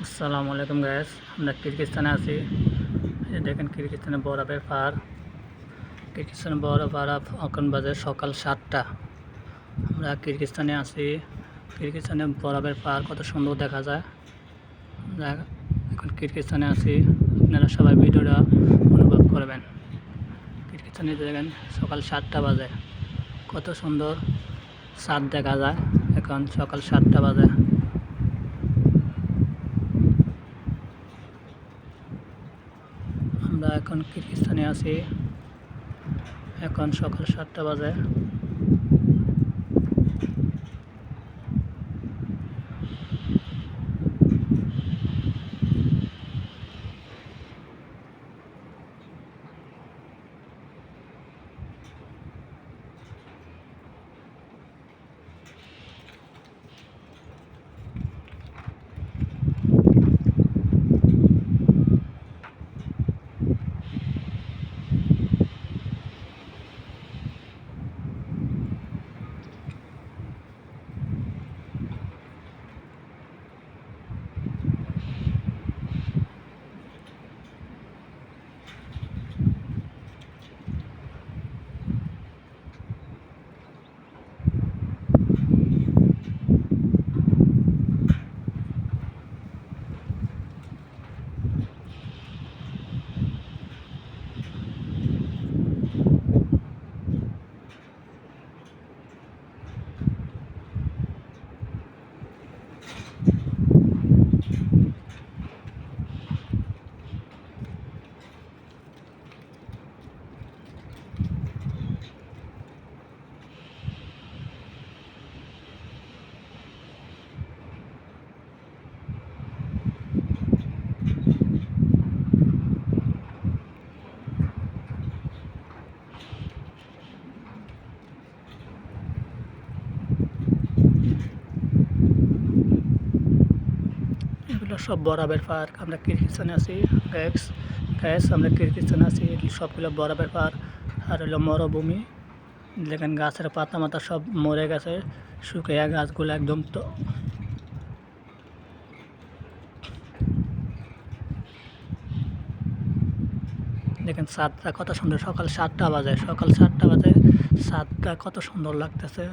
আসসালামু আলাইকুম গাইস, আমরা কিরগিজস্তানে আছি। এই দেখেন কিরগিজস্তানে বরফের পাহাড়। কিরগিজস্তানে বরফ এখন বাজে সকাল 7টা। আমরা কিরগিজস্তানে আছি। কিরগিজস্তানে বরফের পাহাড় কত সুন্দর দেখা যায়। আমরা এখন কিরগিজস্তানে আছি, আপনারা সবাই ভিডিওটা অনুভব করবেন। কিরগিজস্তানে দেখেন সকাল 7টা বাজে, কত সুন্দর চাঁদ দেখা যায়। এখন সকাল 7টা বাজে। আমরা এখন কিরগিজস্তানে আছি, এখন সকাল 7টা বাজে। এগুলো সব বরফের পাহাড়। আমরা কিরগিজস্তানে আছি গ্যাস আমরা কিরগিজস্তানে আছি। এগুলো সবগুলো বরফের পাহাড় আর হলো মরুভূমি। দেখেন গাছের পাতা মাতা সব মরে গেছে, শুকিয়ে গাছগুলো একদম। তো দেখেন চাঁদটা কত সুন্দর, সকাল 7টা বাজে, চাঁদটা কত সুন্দর লাগতেছে।